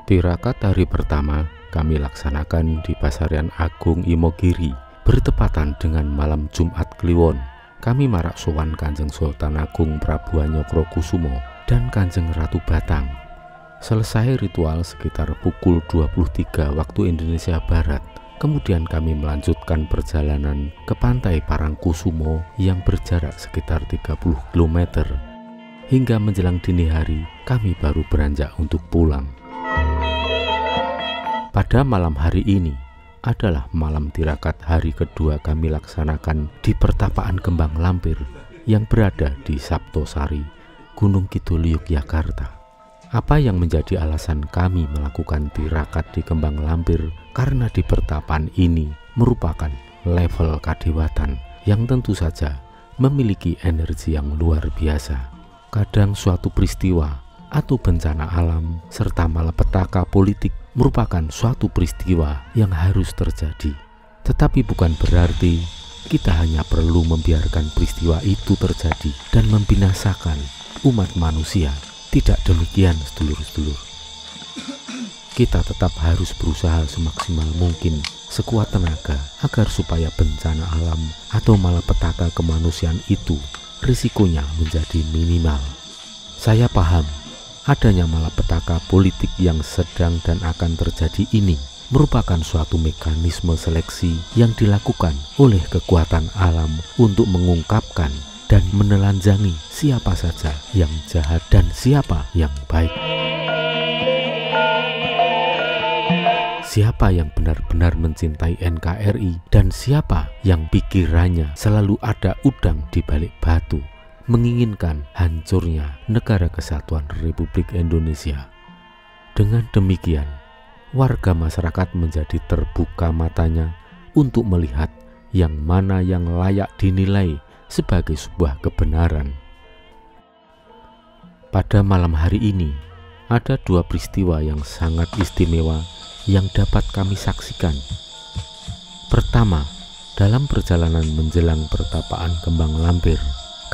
Tirakat hari pertama kami laksanakan di Pasarian Agung Imogiri, bertepatan dengan malam Jumat Kliwon. Kami marak sowan Kanjeng Sultan Agung Prabu Hanyokrokusumo dan Kanjeng Ratu Batang. Selesai ritual sekitar pukul 23 waktu Indonesia Barat. Kemudian kami melanjutkan perjalanan ke pantai Parangkusumo yang berjarak sekitar 30 km. Hingga menjelang dini hari, kami baru beranjak untuk pulang. Pada malam hari ini adalah malam tirakat hari kedua kami laksanakan di Pertapaan Kembang Lampir yang berada di Saptosari, Gunung Kidul, Yogyakarta. Apa yang menjadi alasan kami melakukan tirakat di Kembang Lampir? Karena di pertapaan ini merupakan level kadewatan yang tentu saja memiliki energi yang luar biasa. Kadang suatu peristiwa atau bencana alam serta malapetaka politik merupakan suatu peristiwa yang harus terjadi. Tetapi bukan berarti kita hanya perlu membiarkan peristiwa itu terjadi dan membinasakan umat manusia. Tidak demikian, sedulur-sedulur. Kita tetap harus berusaha semaksimal mungkin, sekuat tenaga, agar supaya bencana alam atau malapetaka kemanusiaan itu risikonya menjadi minimal. Saya paham adanya malapetaka politik yang sedang dan akan terjadi ini merupakan suatu mekanisme seleksi yang dilakukan oleh kekuatan alam untuk mengungkapkan dan menelanjangi siapa saja yang jahat dan siapa yang baik. Siapa yang benar-benar mencintai NKRI dan siapa yang pikirannya selalu ada udang di balik batu, menginginkan hancurnya Negara Kesatuan Republik Indonesia. Dengan demikian, warga masyarakat menjadi terbuka matanya untuk melihat yang mana yang layak dinilai sebagai sebuah kebenaran. Pada malam hari ini, ada dua peristiwa yang sangat istimewa yang dapat kami saksikan. Pertama, dalam perjalanan menjelang Pertapaan Kembang Lampir,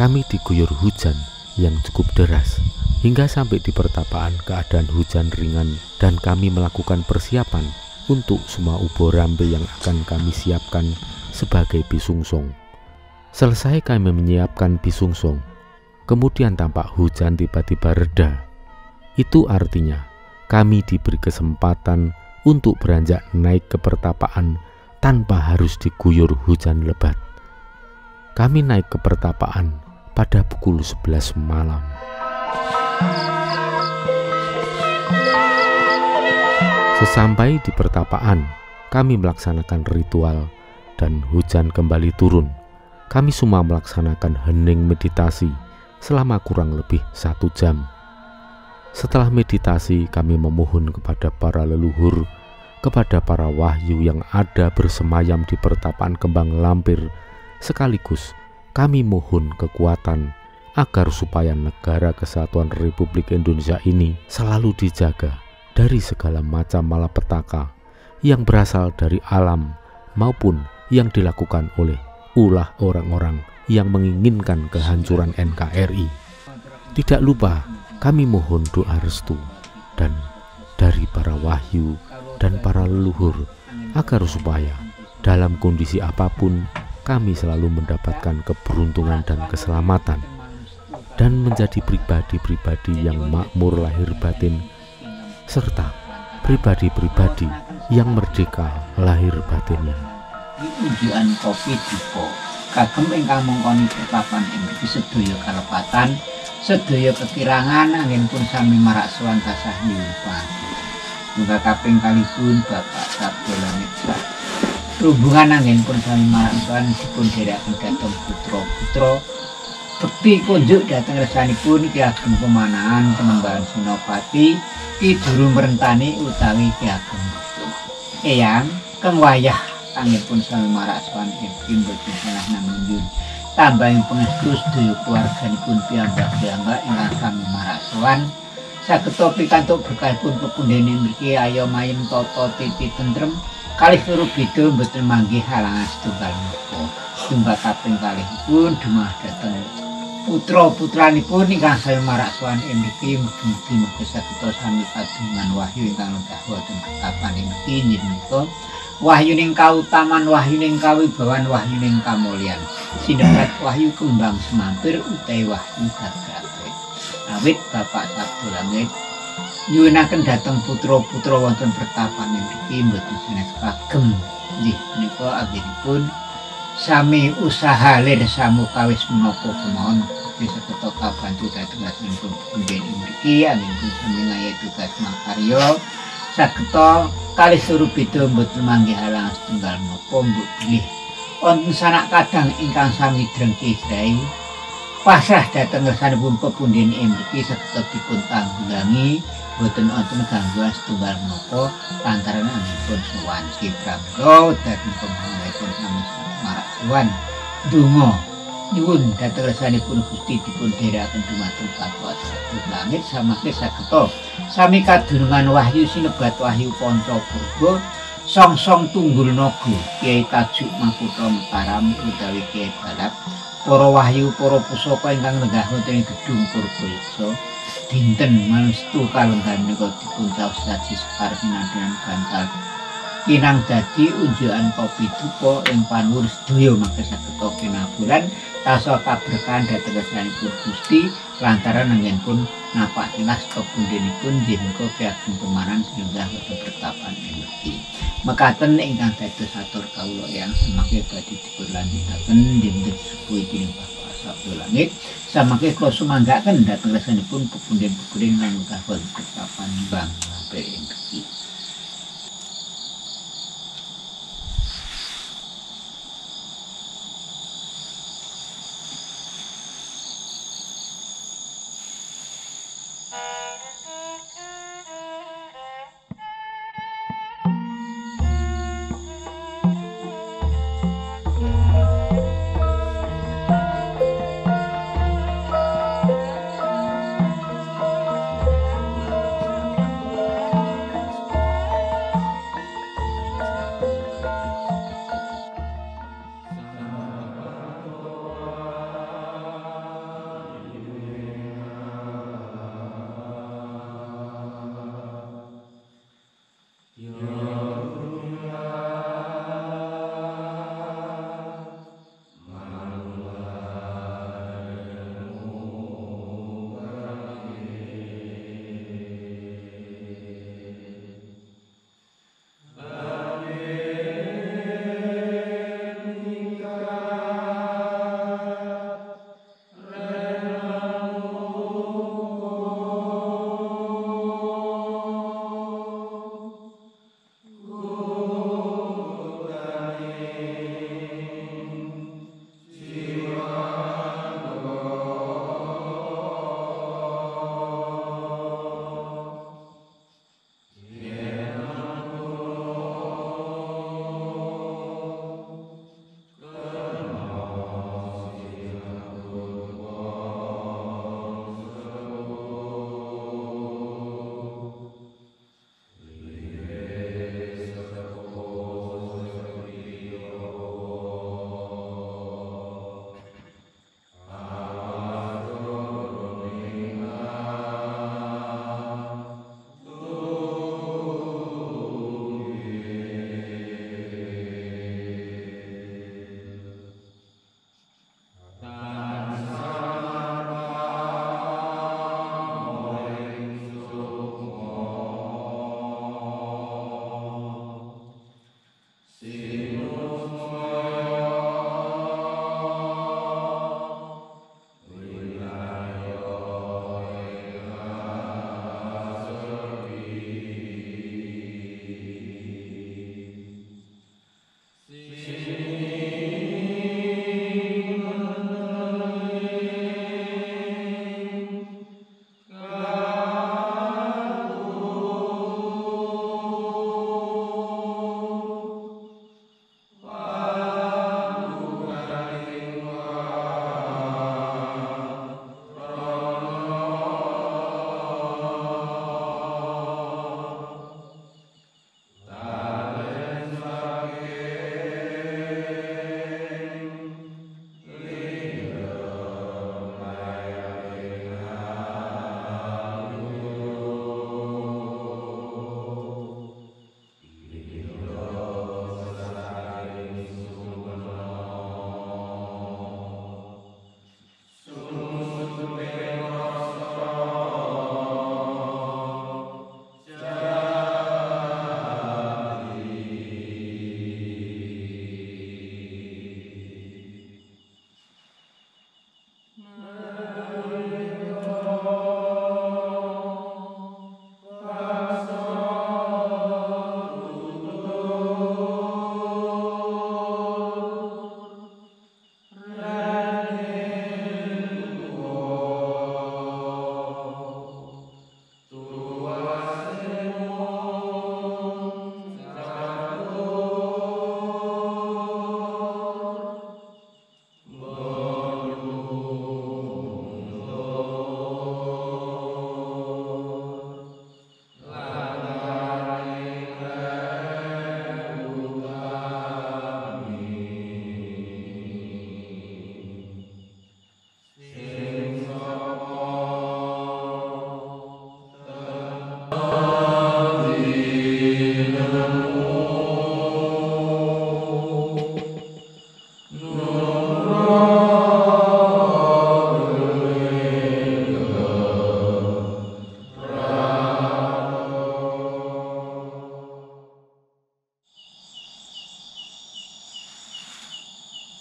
kami diguyur hujan yang cukup deras, hingga sampai di pertapaan keadaan hujan ringan dan kami melakukan persiapan untuk semua ubo rambe yang akan kami siapkan sebagai bisungsong. Selesai kami menyiapkan bisungsong, kemudian tampak hujan tiba-tiba reda. Itu artinya kami diberi kesempatan untuk beranjak naik ke pertapaan tanpa harus diguyur hujan lebat. Kami naik ke pertapaan pada pukul 11 malam. Sesampai di pertapaan, kami melaksanakan ritual dan hujan kembali turun. Kami semua melaksanakan hening meditasi selama kurang lebih 1 jam. Setelah meditasi, kami memohon kepada para leluhur, kepada para wahyu yang ada bersemayam di Pertapaan Kembang Lampir, sekaligus kami mohon kekuatan agar supaya Negara Kesatuan Republik Indonesia ini selalu dijaga dari segala macam malapetaka yang berasal dari alam maupun yang dilakukan oleh ulah orang-orang yang menginginkan kehancuran NKRI. Tidak lupa kami mohon doa restu dan dari para wahyu dan para leluhur agar supaya dalam kondisi apapun kami selalu mendapatkan keberuntungan dan keselamatan dan menjadi pribadi-pribadi yang makmur lahir batin serta pribadi-pribadi yang merdeka lahir batinnya. Ujian COVID kagem ingkang mongkoni pertapan ing mriki sedaya kalepatan sedaya kekirangan anggenipun sami marak sowan tasah nyuwun. Muga kaping kalipun Bapak Sabda Langit hubungan anggenipun sami marak sowan dipun dherekaken dhateng putra-putra bekti kunjuk dhateng resanipun Ki Ageng Pemanahan Penembahan Senopati Ki Juru Merentani utawi Ki Ageng Eyang kang wayah anggenipun sami marak sowan ing boten salah namun tambahing pangestu sedaya keluarganipun piyambak-piyambak ingkang sami marak sowan sageta pikantuk berkahipun pepundhene mriki ayo mayem tata titi tentrem kalih suruh beda mboten manggih halangan setunggal menapa tumbak kaping kalihipun dumah dhateng putra-putranipun ingkang sami marak sowan ing mriki mugi-mugi sageta sami kagungan wahyu ingkang lenggah wonten ketapaning mriki inggih menika wahyuning kautaman, wahyuning kawibawan, wahyuning kamulyan. Sinebat wahyu kembang semampir utawi wahyu gagate. Awit Bapak Sabda Langit nyuwunaken dhateng putra-putra wonten pertapan mriki mboten sanes kagem nggih menika anggenipun sami usaha lir samu kawis menapa kemawon bisa ketok kabantu dhateng asalipun pundhen mriki anggenipun sami ngayai tugas makarya sageta kalih suruh beda mboten manggih halang setunggal menapa mbok bilih wonten sanak kadang ingkang sami drengki Israel pasrah dhateng resanipun pepundhen mriki sageta dipun tanggulangi boten wonten gangguan setunggal menapa lantaran anggenipun sowan Ki Pramila dhateng pemanggihanipun sami marak sowan donga nyuwun dhateng resanipun Gusti dipun dherekaken dumateng Bapak Sabda Langit samangke sageta sami kadunungan wahyu sinebat wahyu Pancapurba song-song tunggul naga Kyai Tajuk Makutha Mataram utawi Kyai Balap para wahyu para pusaka ingkang lenggah wonten ing gedung Purbayaksa dinten manestu kalenggan menika dipun caosaji sekar sinadyan gantal kinang dadi unjukan kopi duka ing panuwun sedaya mangke sageta kinabulan tansah kaberkahan dhateng resanipun Gusti lantaran anggenipun napak tilas pepundhenipun nggih menika Ki Ageng Pemanahan singgah wonten pertapan mriki. Mekaten ingkang dados atur kawula yang samangke badhe dipun lanjutaken dinten sepuh dening Bapak Sabda Langit. Samangke kula sumanggaken dhateng resanipun pepundhen-pepundhen lan wonten pertapan Bang Lampir mriki.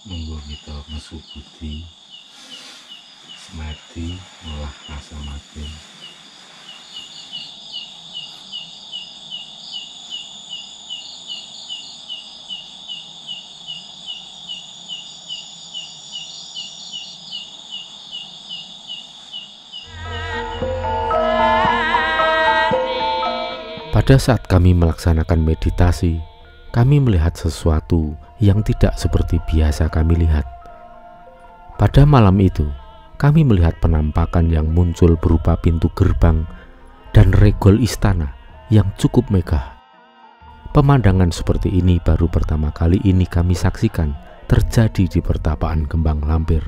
Monggo kita mesu budi semedi olah rasa mati. Pada saat kami melaksanakan meditasi, kami melihat sesuatu yang tidak seperti biasa kami lihat. Pada malam itu, kami melihat penampakan yang muncul berupa pintu gerbang dan regol istana yang cukup megah. Pemandangan seperti ini baru pertama kali ini kami saksikan terjadi di pertapaan Kembang Lampir.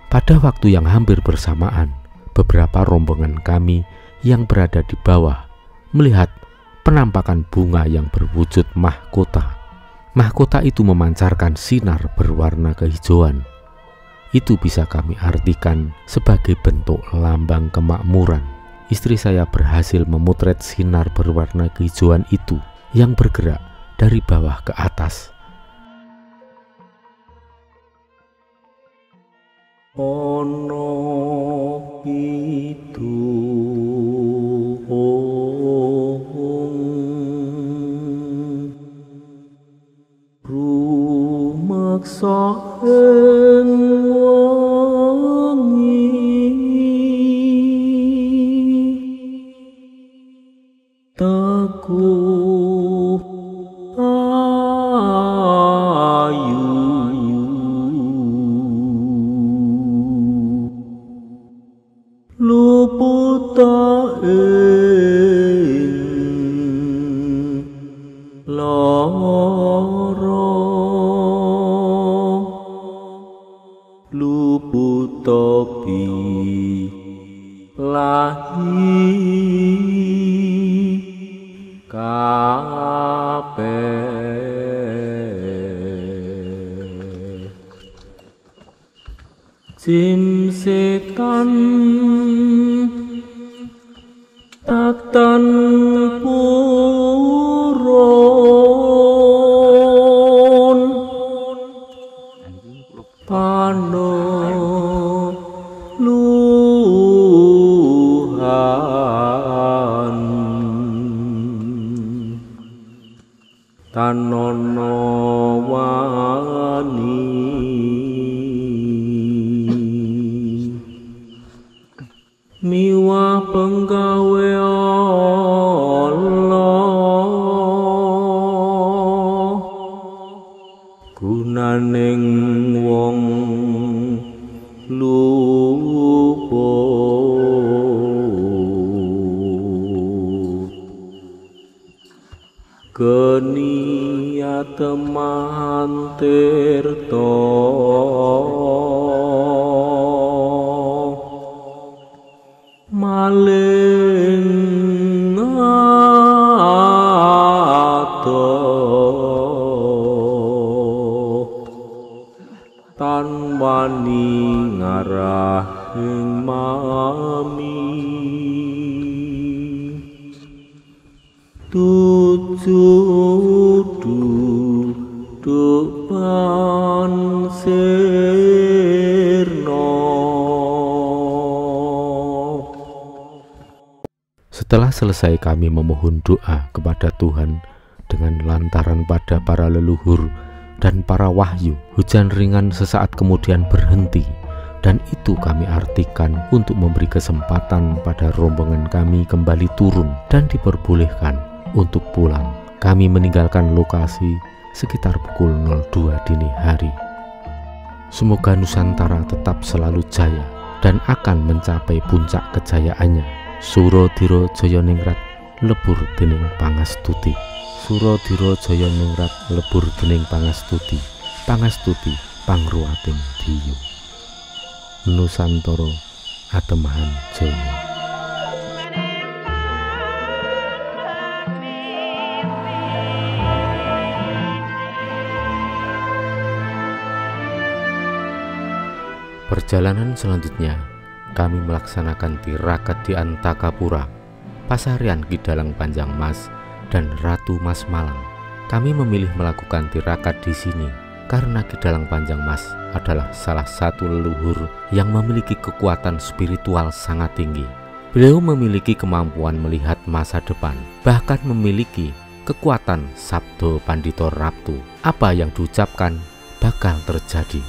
Pada waktu yang hampir bersamaan, beberapa rombongan kami yang berada di bawah melihat penampakan bunga yang berwujud mahkota. Mahkota itu memancarkan sinar berwarna kehijauan. Itu bisa kami artikan sebagai bentuk lambang kemakmuran. Istri saya berhasil memotret sinar berwarna kehijauan itu yang bergerak dari bawah ke atas. Ono itu rumaksa ing wengi teguh ayu luput ing lara luput topi lahi kabeh jim setan taktan purun pano luhan tanono wani miwa penggawe Allah gunaning wong luput geni ateman tirta maling tan wani ngarah ing mami tujudu dupan sirno. Setelah selesai kami memohon doa kepada Tuhan dengan lantaran pada para leluhur dan para wahyu, hujan ringan sesaat kemudian berhenti, dan itu kami artikan untuk memberi kesempatan pada rombongan kami kembali turun dan diperbolehkan untuk pulang. Kami meninggalkan lokasi sekitar pukul 02 dini hari. Semoga Nusantara tetap selalu jaya dan akan mencapai puncak kejayaannya. Suradira Jayaningrat lebur dening pangastuti. Suradira Jayaningrat lebur dening pangastuti. Pangastuti pangruwating diyu. Nusantara atemahan jaya. Perjalanan selanjutnya, kami melaksanakan tirakat di Antakapura, Pasarian Kidalang Panjang Mas, dan Ratu Mas Malang. Kami memilih melakukan tirakat di sini karena Ki Dalang Panjang Mas adalah salah satu leluhur yang memiliki kekuatan spiritual sangat tinggi. Beliau memiliki kemampuan melihat masa depan, bahkan memiliki kekuatan Sabdo Pandito Raptu. Apa yang diucapkan bakal terjadi.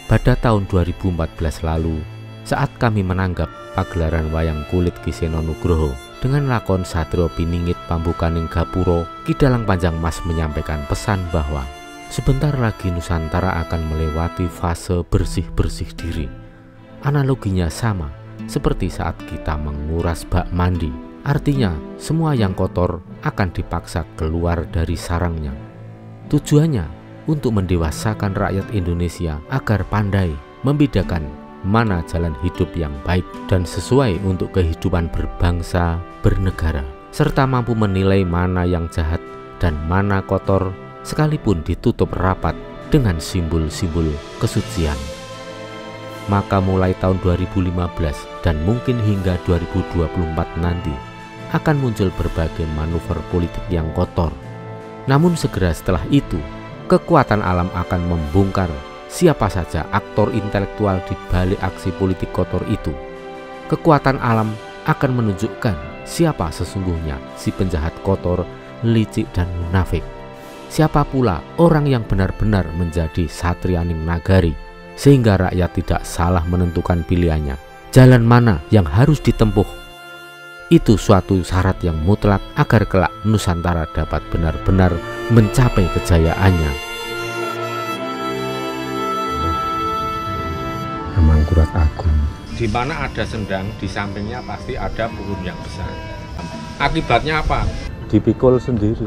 Pada tahun 2014 lalu, saat kami menanggap pagelaran wayang kulit Ki Seno Nugroho dengan lakon Satrio Piningit Pambukaning Gapuro, Ki Dalang Panjang Mas menyampaikan pesan bahwa sebentar lagi Nusantara akan melewati fase bersih-bersih diri. Analoginya sama seperti saat kita menguras bak mandi, artinya semua yang kotor akan dipaksa keluar dari sarangnya. Tujuannya untuk mendewasakan rakyat Indonesia agar pandai membedakan mana jalan hidup yang baik dan sesuai untuk kehidupan berbangsa, bernegara, serta mampu menilai mana yang jahat dan mana kotor, sekalipun ditutup rapat dengan simbol-simbol kesucian. Maka mulai tahun 2015 dan mungkin hingga 2024 nanti akan muncul berbagai manuver politik yang kotor. Namun segera setelah itu, kekuatan alam akan membongkar siapa saja aktor intelektual di balik aksi politik kotor itu. Kekuatan alam akan menunjukkan siapa sesungguhnya si penjahat kotor, licik dan munafik. Siapa pula orang yang benar-benar menjadi satrianing nagari, sehingga rakyat tidak salah menentukan pilihannya. Jalan mana yang harus ditempuh? Itu suatu syarat yang mutlak agar kelak Nusantara dapat benar-benar mencapai kejayaannya. Mangkurat Agung. Di mana ada sendang, di sampingnya pasti ada pohon yang besar. Akibatnya apa? Dipikul sendiri.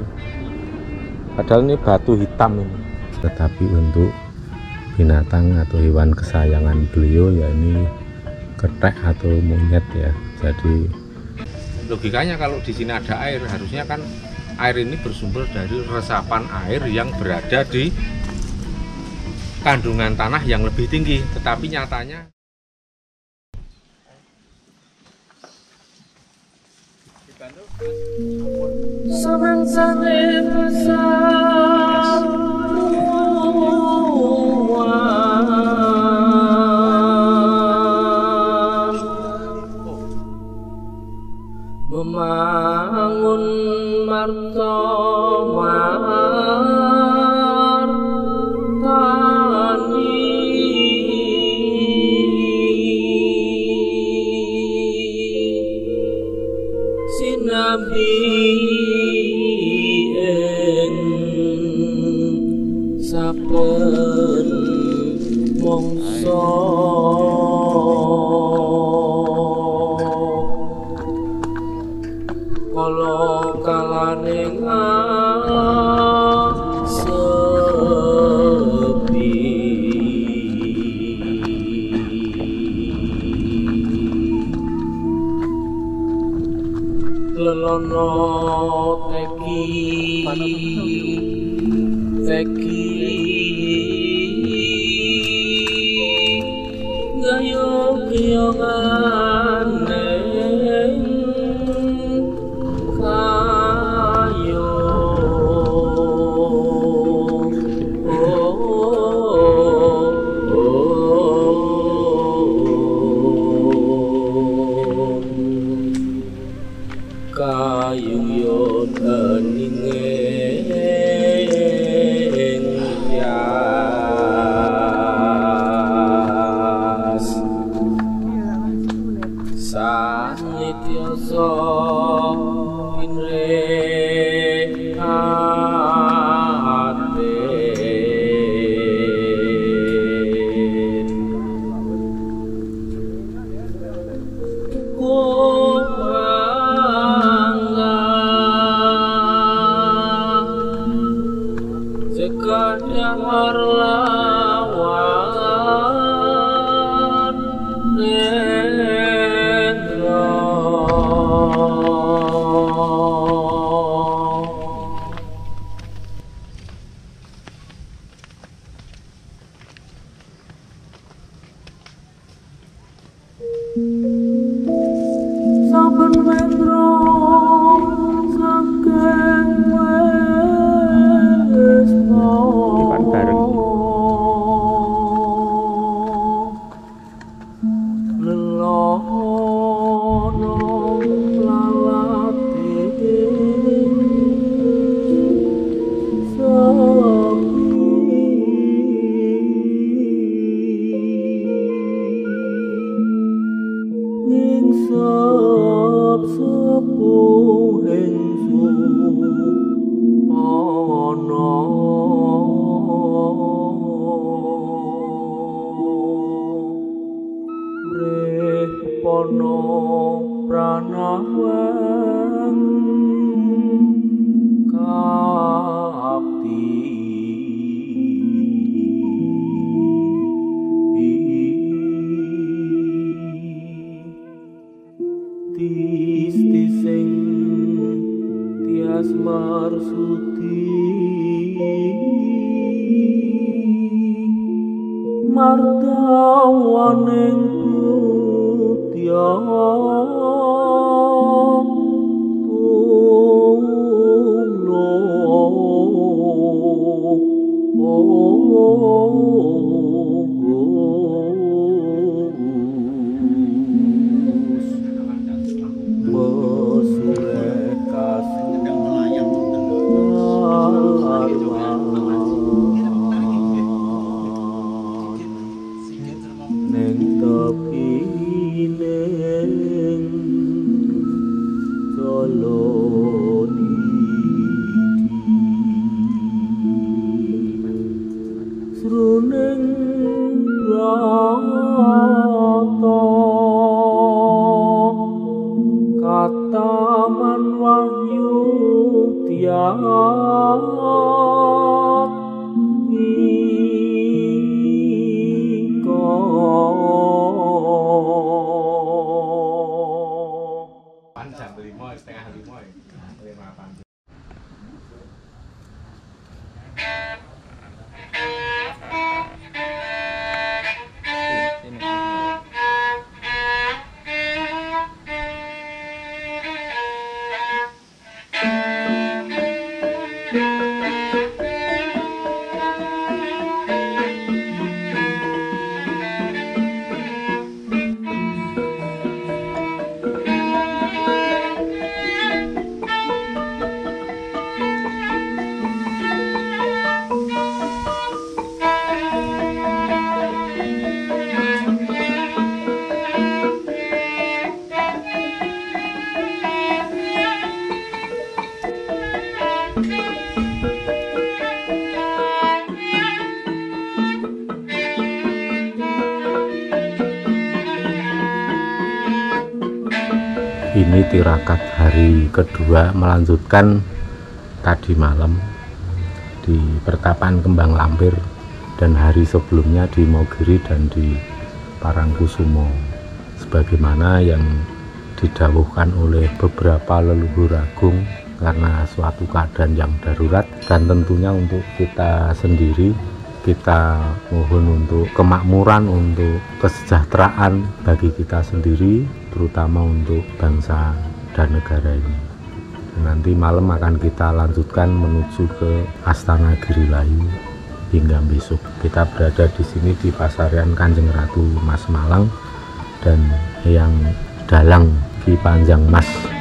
Padahal ini batu hitam ini. Tetapi untuk binatang atau hewan kesayangan beliau ya ini ketek atau monyet ya. Jadi logikanya kalau di sini ada air, harusnya kan air ini bersumber dari resapan air yang berada di kandungan tanah yang lebih tinggi. Tetapi nyatanya membangun martamartani sinabi ing saben mangsa kala kalane sepi lelono teki gayung-gayungane kayung yon ninging yas sepuh ingsun ana mrih pono pranawang kapti tising tias marsuti mardawaning putya sruning brata kataman wahyu tiat mika jam 5 setengah 5 Ini tirakat hari kedua melanjutkan tadi malam di Pertapaan Kembang Lampir dan hari sebelumnya di Mogiri dan di Parangkusumo, sebagaimana yang didhawuhkan oleh beberapa leluhur agung karena suatu keadaan yang darurat, dan tentunya untuk kita sendiri kita mohon untuk kemakmuran, untuk kesejahteraan bagi kita sendiri, terutama untuk bangsa dan negara ini. Dan nanti malam akan kita lanjutkan menuju ke Astana Girilayu hingga besok. Kita berada di sini di Pasarian Kanjeng Ratu Mas Malang dan Eyang Dalang Ki Panjang Mas.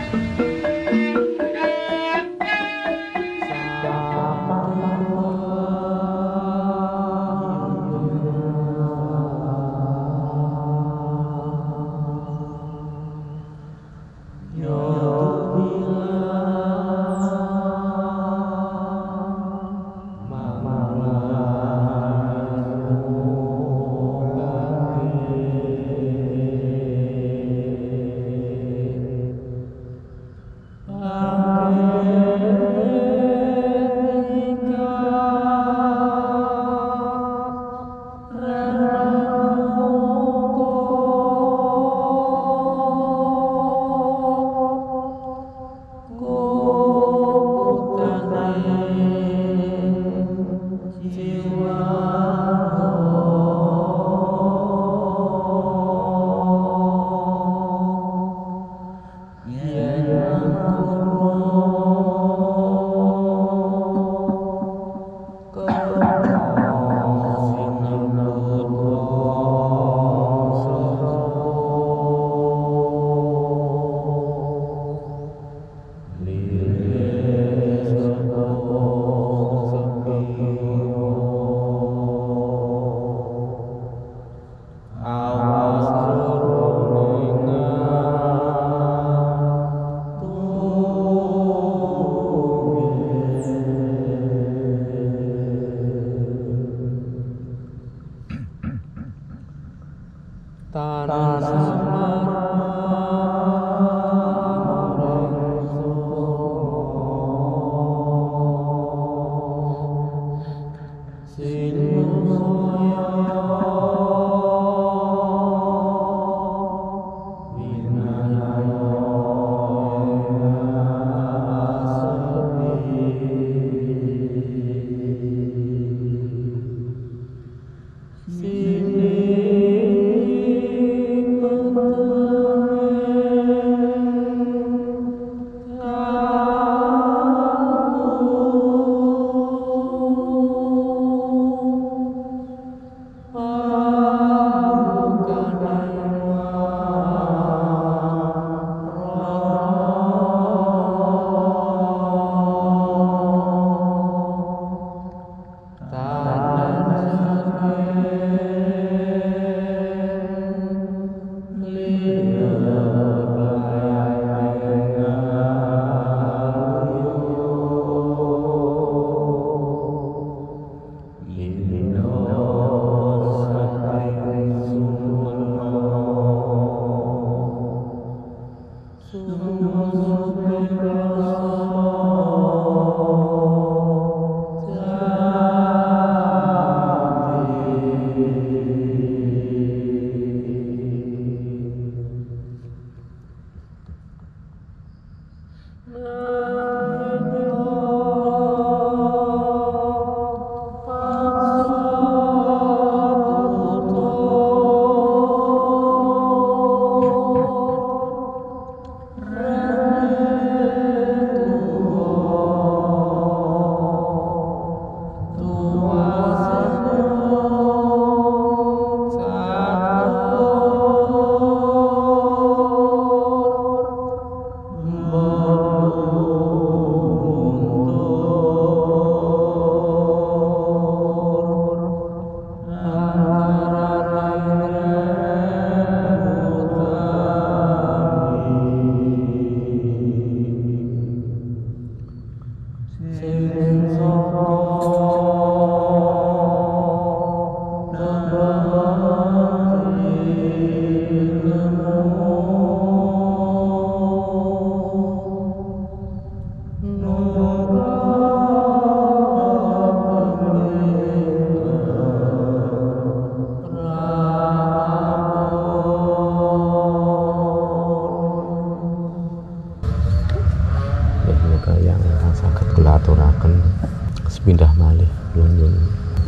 sepindah malih nyuwun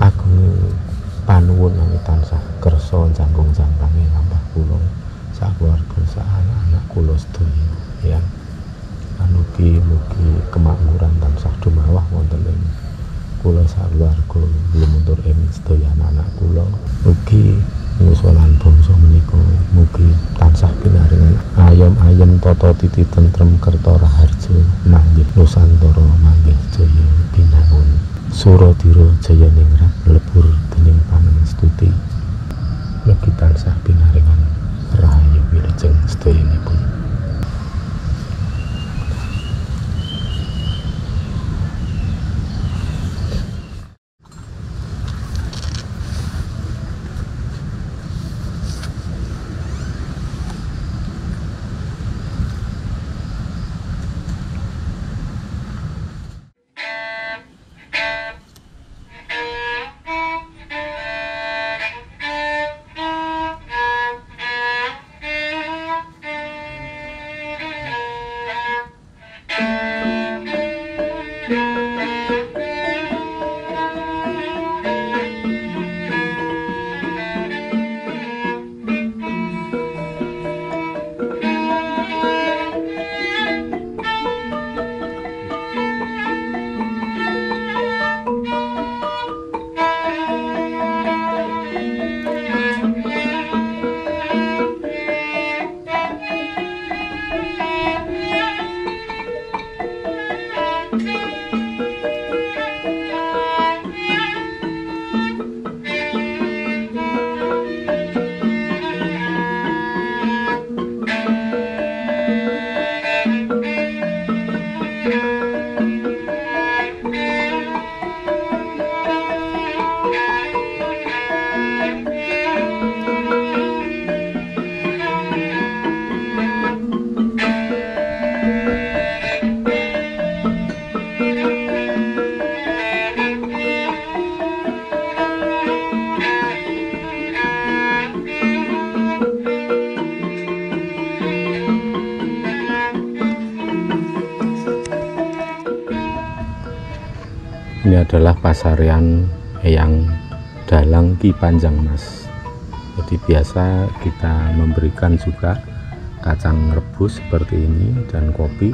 agung panuwun nami tansah kersa jangkung jambange lampah kula sakeluarga sak anak-anak kula sedaya ya. Mugi kemakmuran tansah dumawah wonten ing kula sakeluarga lumuntur ing sedaya anak kula. Mugi ngusulan bangsa menika mugi tansah pinaringan ayem-ayem tata titi tentrem kerta raharja manggih nusantara manggih jaya binangun suradira jaya ningrat lebur dening pangestuti. Mugi tansah pinaringan rahayu wilujeng sedayanipun. Ini adalah pasarian Eyang Dalang Ki Panjangmas. Jadi biasa kita memberikan juga kacang rebus seperti ini dan kopi.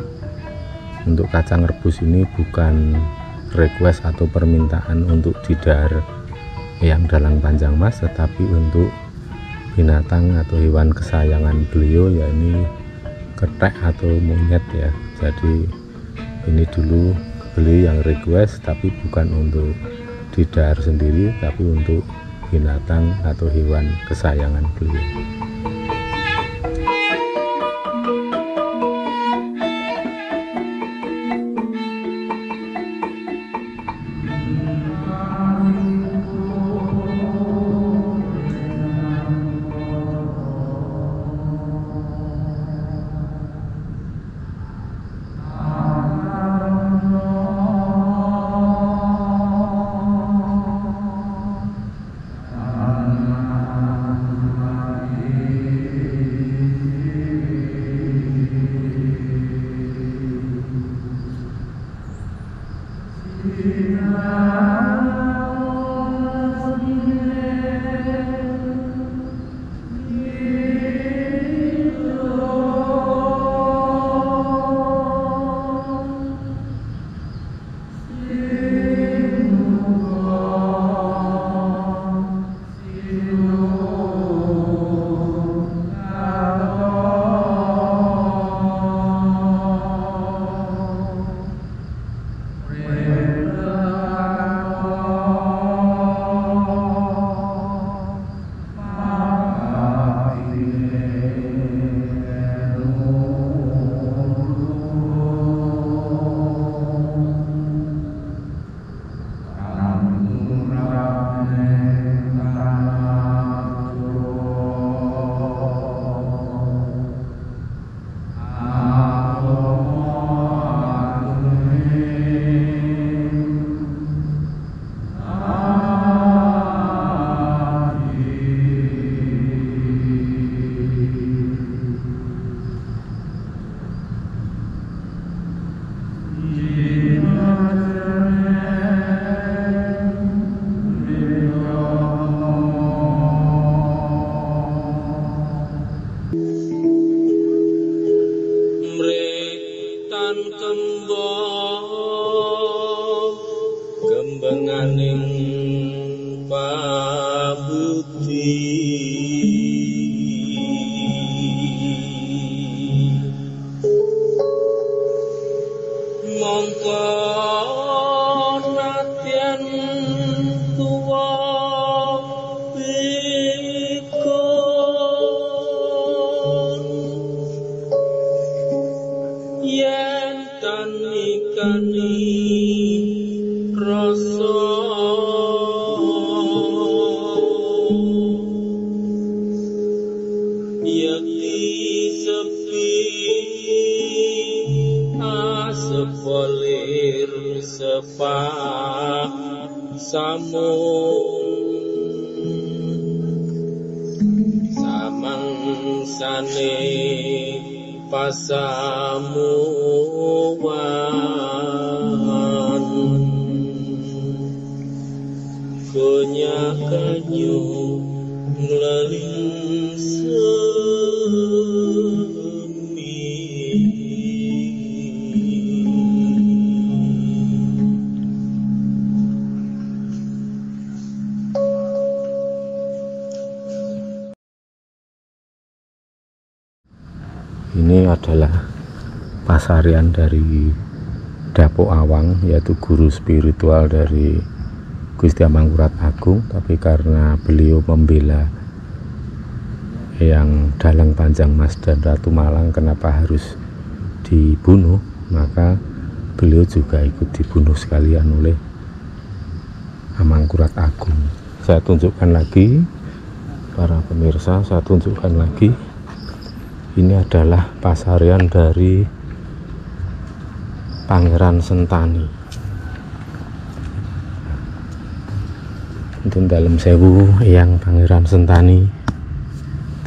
Untuk kacang rebus ini bukan request atau permintaan untuk didar Eyang Dalang Panjangmas, tetapi untuk binatang atau hewan kesayangan beliau, yakni ketek atau monyet ya. Jadi ini dulu beliau yang request, tapi bukan untuk didar sendiri, tapi untuk binatang atau hewan kesayangan beliau. Gembenganing pabuti mongko natyan tuwa pikun yen tanikani rasa yakti sepi asepolir sepak samun samangsane pasamuwan konya kanyu nglaling semi. Ini adalah pasarian dari Dapo Awang, yaitu guru spiritual dari Gusti Amangkurat Agung. Tapi karena beliau membela Eyang Dalang Panjangmas dan Ratu Malang, kenapa harus dibunuh, maka beliau juga ikut dibunuh sekalian oleh Amangkurat Agung. Saya tunjukkan lagi, para pemirsa, saya tunjukkan lagi. Ini adalah pasarian dari Pangeran Sentani. Untuk dalam sewu Eyang Pangeran Sentani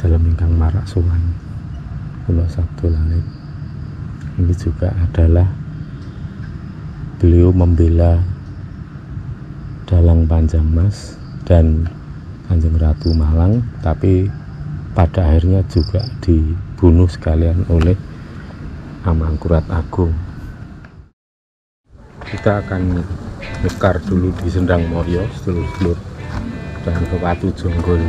dalam ingkang marak suwan kula sabdo langit. Ini juga adalah beliau membela Dalang Panjang Mas dan Kanjeng Ratu Malang, tapi pada akhirnya juga dibunuh sekalian oleh Amangkurat Agung. Kita akan nyekar dulu di Sendang Moyo, sedulur-sedulur, dan ke Watu Jonggol.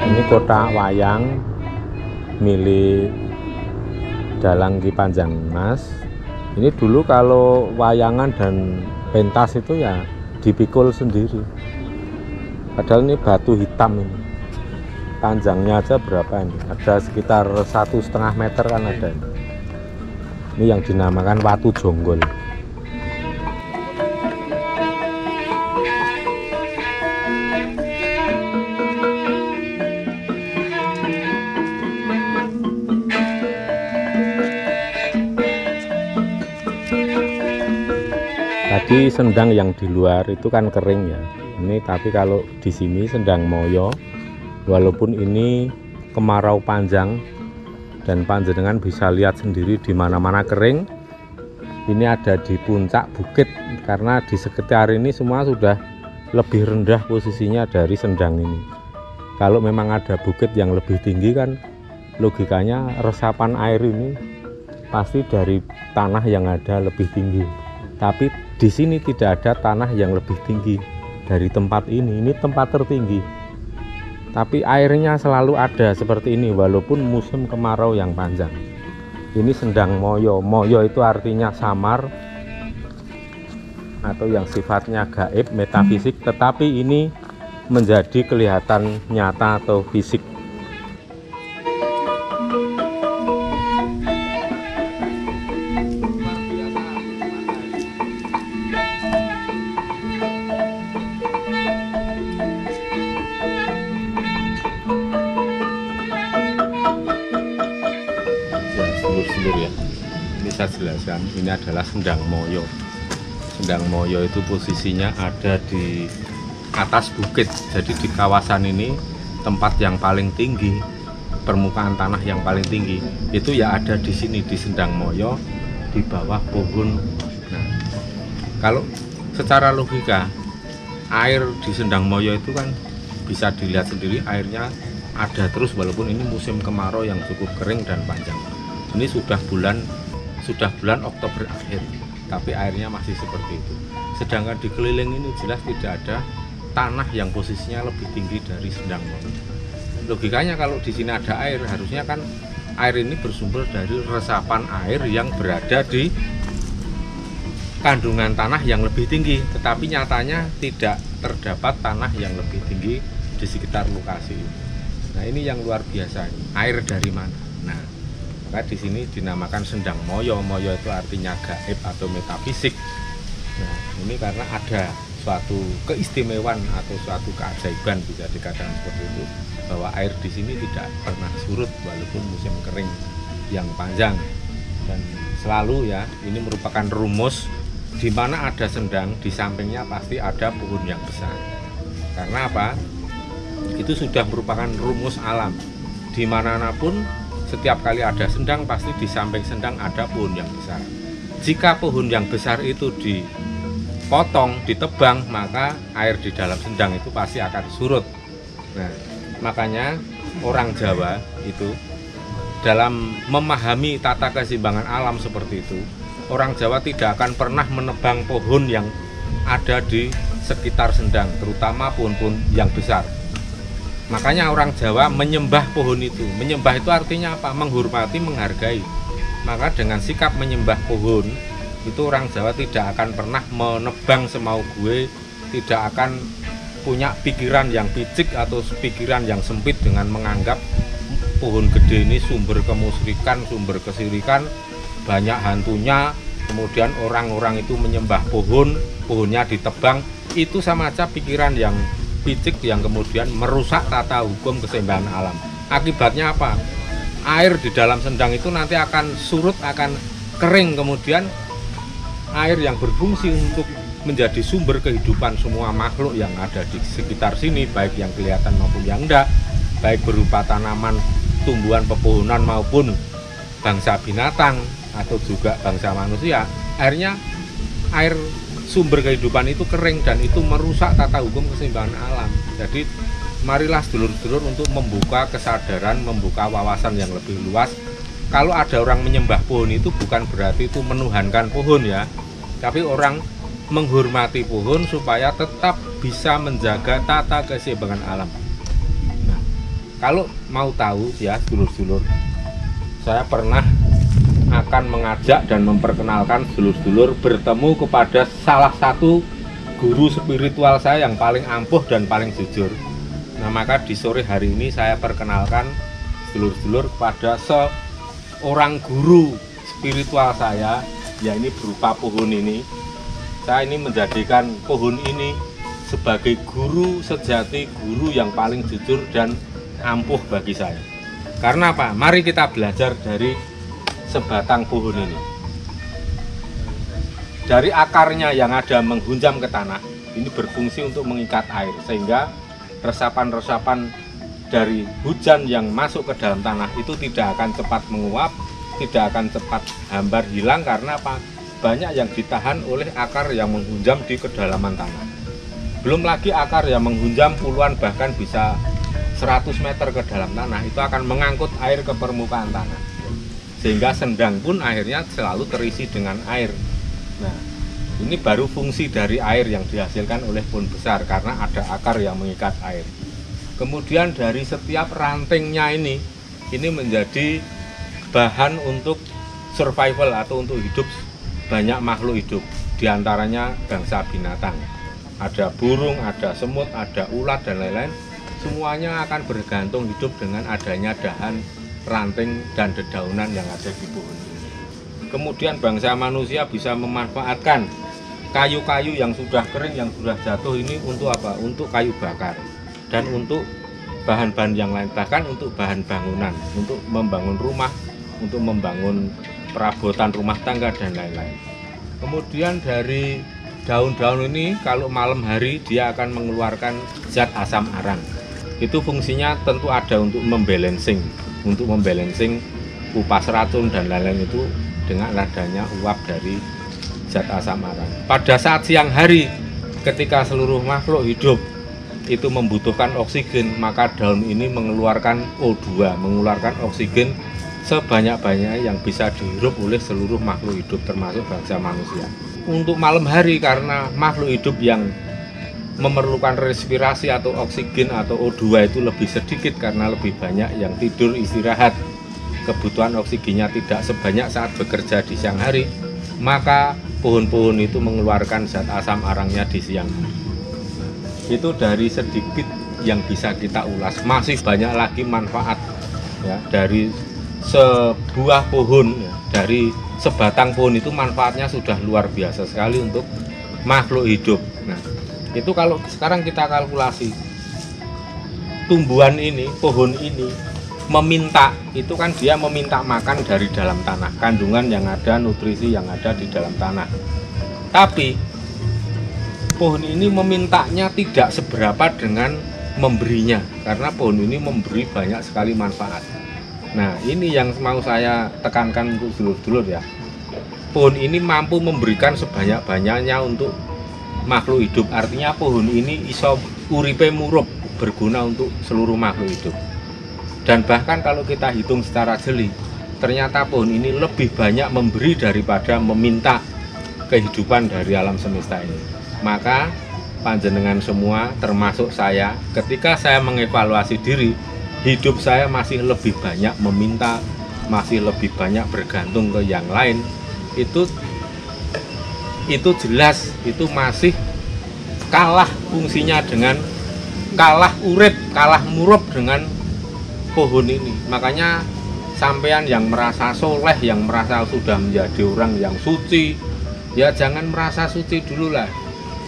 Ini kotak wayang milik Dalang Ki Panjang Mas. Ini dulu kalau wayangan dan pentas itu ya dipikul sendiri. Padahal ini batu hitam ini. Panjangnya aja berapa ini? Ada sekitar 1,5 meter kan ada ini. Ini yang dinamakan Watu Jonggol. Tadi sendang yang di luar itu kan kering ya. Ini tapi kalau di sini Sendang Moyo, walaupun ini kemarau panjang dan panjenengan bisa lihat sendiri di mana-mana kering, ini ada di puncak bukit karena di sekitar ini semua sudah lebih rendah posisinya dari Sendang ini. Kalau memang ada bukit yang lebih tinggi kan logikanya resapan air ini pasti dari tanah yang ada lebih tinggi. Tapi di sini tidak ada tanah yang lebih tinggi dari tempat ini. Ini tempat tertinggi. Tapi airnya selalu ada seperti ini walaupun musim kemarau yang panjang. Ini Sendang Moyo. Moyo itu artinya samar atau yang sifatnya gaib, metafisik, tetapi ini menjadi kelihatan nyata atau fisik. Ya, ini saya jelaskan, ini adalah Sendang Moyo. Sendang Moyo itu posisinya ada di atas bukit, jadi di kawasan ini tempat yang paling tinggi, permukaan tanah yang paling tinggi itu ya ada di sini di Sendang Moyo, di bawah pohon. Nah, kalau secara logika air di Sendang Moyo itu kan bisa dilihat sendiri, airnya ada terus walaupun ini musim kemarau yang cukup kering dan panjang. Ini sudah bulan Oktober akhir, tapi airnya masih seperti itu. Sedangkan di keliling ini jelas tidak ada tanah yang posisinya lebih tinggi dari Sendang Moyo. Logikanya kalau di sini ada air, harusnya kan air ini bersumber dari resapan air yang berada di kandungan tanah yang lebih tinggi. Tetapi nyatanya tidak terdapat tanah yang lebih tinggi di sekitar lokasi. Nah, ini yang luar biasa. Air dari mana? Nah, maka di sini dinamakan Sendang Moyo. Moyo itu artinya gaib atau metafisik. Nah, ini karena ada suatu keistimewaan atau suatu keajaiban, bisa dikatakan seperti itu, bahwa air di sini tidak pernah surut walaupun musim kering yang panjang. Dan selalu ya, ini merupakan rumus di mana ada sendang, di sampingnya pasti ada pohon yang besar. Karena apa? Itu sudah merupakan rumus alam. Di manapun setiap kali ada sendang, pasti di samping sendang ada pohon yang besar. Jika pohon yang besar itu dipotong, ditebang, maka air di dalam sendang itu pasti akan surut. Nah, makanya orang Jawa itu dalam memahami tata keseimbangan alam seperti itu, orang Jawa tidak akan pernah menebang pohon yang ada di sekitar sendang, terutama pohon-pohon yang besar. Makanya orang Jawa menyembah pohon itu. Menyembah itu artinya apa? Menghormati, menghargai. Maka dengan sikap menyembah pohon, itu orang Jawa tidak akan pernah menebang semau gue, tidak akan punya pikiran yang picik atau pikiran yang sempit dengan menganggap pohon gede ini sumber kemusyrikan, sumber kesirikan, banyak hantunya, kemudian orang-orang itu menyembah pohon, pohonnya ditebang, itu sama aja pikiran yang picik yang kemudian merusak tata hukum keseimbangan alam. Akibatnya apa? Air di dalam sendang itu nanti akan surut, akan kering, kemudian air yang berfungsi untuk menjadi sumber kehidupan semua makhluk yang ada di sekitar sini, baik yang kelihatan maupun yang enggak, baik berupa tanaman, tumbuhan, pepohonan maupun bangsa binatang atau juga bangsa manusia, akhirnya air sumber kehidupan itu kering dan itu merusak tata hukum keseimbangan alam. Jadi marilah sedulur-sedulur untuk membuka kesadaran, membuka wawasan yang lebih luas. Kalau ada orang menyembah pohon itu bukan berarti itu menuhankan pohon ya, tapi orang menghormati pohon supaya tetap bisa menjaga tata keseimbangan alam. Nah, kalau mau tahu ya sedulur-sedulur, saya pernah akan mengajak dan memperkenalkan sedulur-sedulur bertemu kepada salah satu guru spiritual saya yang paling ampuh dan paling jujur. Nah, maka di sore hari ini saya perkenalkan sedulur-sedulur kepada seorang guru spiritual saya, ya ini berupa pohon ini. Saya ini menjadikan pohon ini sebagai guru sejati, guru yang paling jujur dan ampuh bagi saya. Karena apa? Mari kita belajar dari sebatang pohon ini. Dari akarnya yang ada menghunjam ke tanah, ini berfungsi untuk mengikat air, sehingga resapan-resapan dari hujan yang masuk ke dalam tanah itu tidak akan cepat menguap, tidak akan cepat hambar hilang. Karena apa? Banyak yang ditahan oleh akar yang menghunjam di kedalaman tanah. Belum lagi akar yang menghunjam puluhan bahkan bisa 100 meter ke dalam tanah, itu akan mengangkut air ke permukaan tanah, sehingga sendang pun akhirnya selalu terisi dengan air. Nah, ini baru fungsi dari air yang dihasilkan oleh pohon besar karena ada akar yang mengikat air. Kemudian dari setiap rantingnya ini menjadi bahan untuk survival atau untuk hidup banyak makhluk hidup, diantaranya bangsa binatang. Ada burung, ada semut, ada ulat dan lain-lain. Semuanya akan bergantung hidup dengan adanya dahan, ranting dan dedaunan yang ada di pohon ini. Kemudian bangsa manusia bisa memanfaatkan kayu-kayu yang sudah kering, yang sudah jatuh ini untuk apa? Untuk kayu bakar dan untuk bahan-bahan yang lain, bahkan untuk bahan bangunan, untuk membangun rumah, untuk membangun perabotan rumah tangga dan lain-lain. Kemudian dari daun-daun ini kalau malam hari dia akan mengeluarkan zat asam arang. Itu fungsinya tentu ada untuk membalancing kupas racun dan lain-lain itu dengan adanya uap dari zat asam arang. Pada saat siang hari ketika seluruh makhluk hidup itu membutuhkan oksigen, maka daun ini mengeluarkan O2, mengeluarkan oksigen sebanyak-banyaknya yang bisa dihirup oleh seluruh makhluk hidup termasuk bangsa manusia. Untuk malam hari karena makhluk hidup yang memerlukan respirasi atau oksigen atau O2 itu lebih sedikit karena lebih banyak yang tidur istirahat, kebutuhan oksigennya tidak sebanyak saat bekerja di siang hari, maka pohon-pohon itu mengeluarkan zat asam arangnya di siang hari. Itu dari sedikit yang bisa kita ulas. Masih banyak lagi manfaat ya dari sebuah pohon ya, dari sebatang pohon itu manfaatnya sudah luar biasa sekali untuk makhluk hidup. Nah, itu kalau sekarang kita kalkulasi tumbuhan ini, pohon ini meminta, itu kan dia meminta makan dari dalam tanah, kandungan yang ada, nutrisi yang ada di dalam tanah. Tapi pohon ini memintanya tidak seberapa dengan memberinya, karena pohon ini memberi banyak sekali manfaat. Nah, ini yang mau saya tekankan untuk dulur-dulur ya. Pohon ini mampu memberikan sebanyak-banyaknya untuk makhluk hidup. Artinya pohon ini iso uripe murup, berguna untuk seluruh makhluk hidup. Dan bahkan kalau kita hitung secara jeli, ternyata pohon ini lebih banyak memberi daripada meminta kehidupan dari alam semesta ini. Maka panjenengan semua termasuk saya, ketika saya mengevaluasi diri, hidup saya masih lebih banyak meminta, masih lebih banyak bergantung ke yang lain. Itu jelas, itu masih kalah fungsinya dengan, kalah urip, kalah murup dengan pohon ini. Makanya sampean yang merasa soleh, yang merasa sudah menjadi orang yang suci, ya jangan merasa suci dulu lah.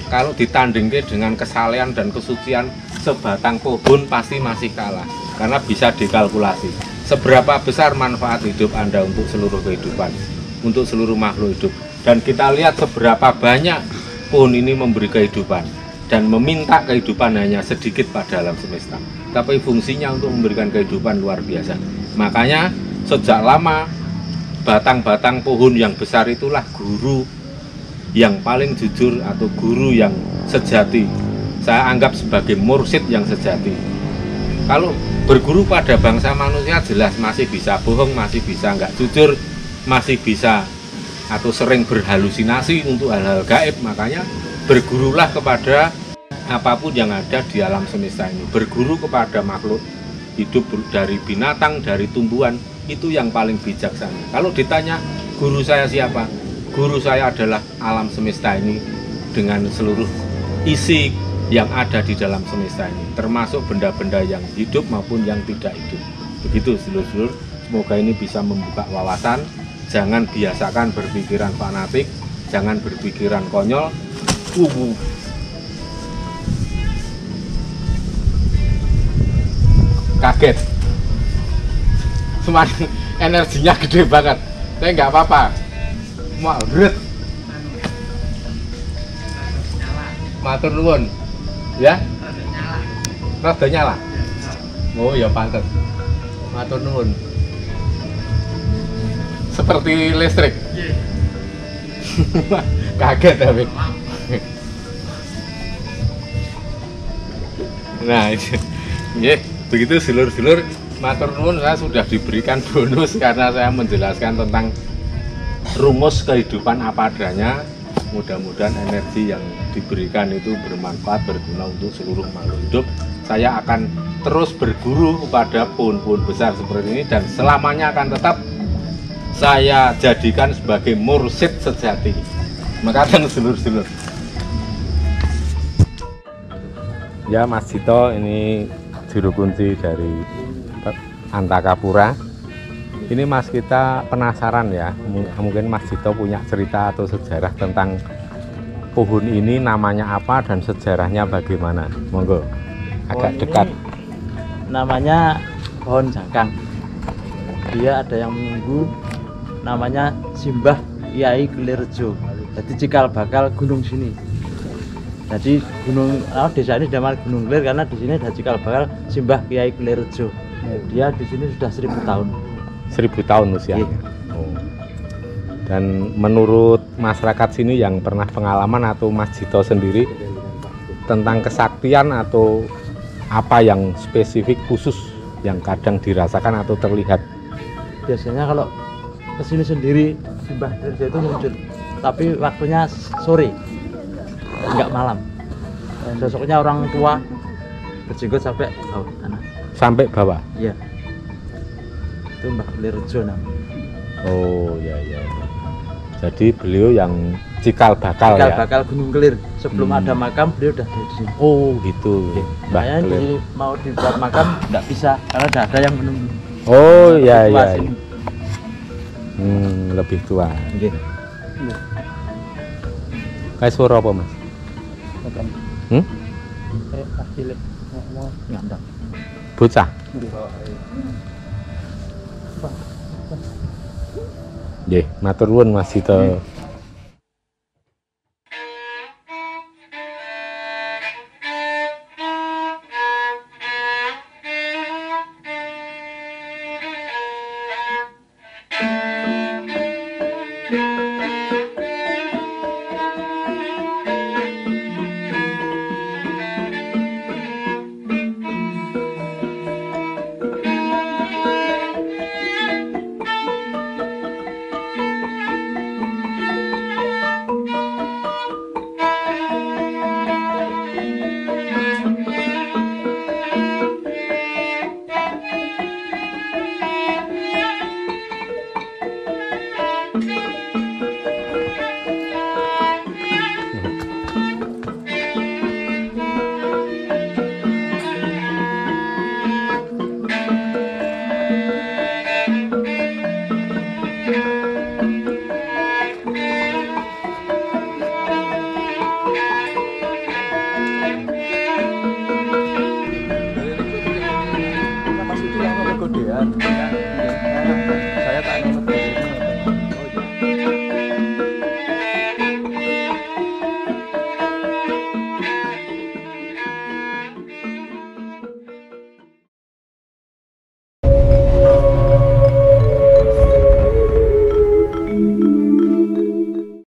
Kalau ditandingke dengan kesalehan dan kesucian sebatang pohon pasti masih kalah, karena bisa dikalkulasi seberapa besar manfaat hidup Anda untuk seluruh kehidupan, untuk seluruh makhluk hidup. Dan kita lihat seberapa banyak pohon ini memberi kehidupan dan meminta kehidupan hanya sedikit pada alam semesta, tapi fungsinya untuk memberikan kehidupan luar biasa. Makanya sejak lama batang-batang pohon yang besar itulah guru yang paling jujur atau guru yang sejati. Saya anggap sebagai mursyid yang sejati. Kalau berguru pada bangsa manusia jelas masih bisa bohong, masih bisa nggak jujur, masih bisa atau sering berhalusinasi untuk hal-hal gaib. Makanya bergurulah kepada apapun yang ada di alam semesta ini. Berguru kepada makhluk hidup dari binatang, dari tumbuhan, itu yang paling bijaksana. Kalau ditanya guru saya siapa? Guru saya adalah alam semesta ini dengan seluruh isi yang ada di dalam semesta ini, termasuk benda-benda yang hidup maupun yang tidak hidup. Begitu sedulur-sedulur, semoga ini bisa membuka wawasan. Jangan biasakan berpikiran fanatik, jangan berpikiran konyol. Kaget, cuman energinya gede banget. Saya nggak apa-apa, mau ret, matur nuwun, ya, rada nyala. Oh ya pantes, matur nuwun. Seperti listrik. Kaget tapi. Nah itu, ya. Begitu sedulur-sedulur, matur nuwun, saya sudah diberikan bonus karena saya menjelaskan tentang rumus kehidupan apa adanya. Mudah-mudahan energi yang diberikan itu bermanfaat, berguna untuk seluruh makhluk hidup. Saya akan terus berguru kepada pohon-pohon besar seperti ini dan selamanya akan tetap saya jadikan sebagai mursyid sejati. Makasih sedulur-sedulur. Ya Mas Jito, ini juru kunci dari Antakapura. Ini Mas, kita penasaran ya, mungkin Mas Jito punya cerita atau sejarah tentang pohon ini, namanya apa dan sejarahnya bagaimana? Monggo, agak dekat. Namanya pohon jangkang. Dia ada yang menunggu, namanya Simbah Kyai Gelirjo. Jadi cikal bakal gunung sini. Jadi gunung, desa ini dinamakan Gunung Gelir karena di sini ada cikal bakal Simbah Kyai Gelirjo. Dia di sini sudah 1000 tahun. 1000 tahun usia. Iya. Oh. Dan menurut masyarakat sini yang pernah pengalaman atau Mas Jito sendiri tentang kesaktian atau apa yang spesifik khusus yang kadang dirasakan atau terlihat? Biasanya kalau kesini sendiri Simbah Gelirjo itu muncul, tapi waktunya sore, enggak malam. Sosoknya orang tua berjenggot sampai bawah tanah. Sampai bawah? Iya. Itu Mbah Gelirjo namanya. Oh ya ya. Jadi beliau yang cikal bakal Cikal ya. bakal Gunung Gelir. Sebelum ada makam beliau udah di sini. Oh gitu. Mbah Makanya Gelir. di mau dibuat makam nggak bisa karena udah ada yang menunggu. Oh ya Tua ya. sini. Lebih tua. Nggih. Kayak suara apa Mas? Ngandang. Bocah. Nggih, matur nuwun Mas Jito.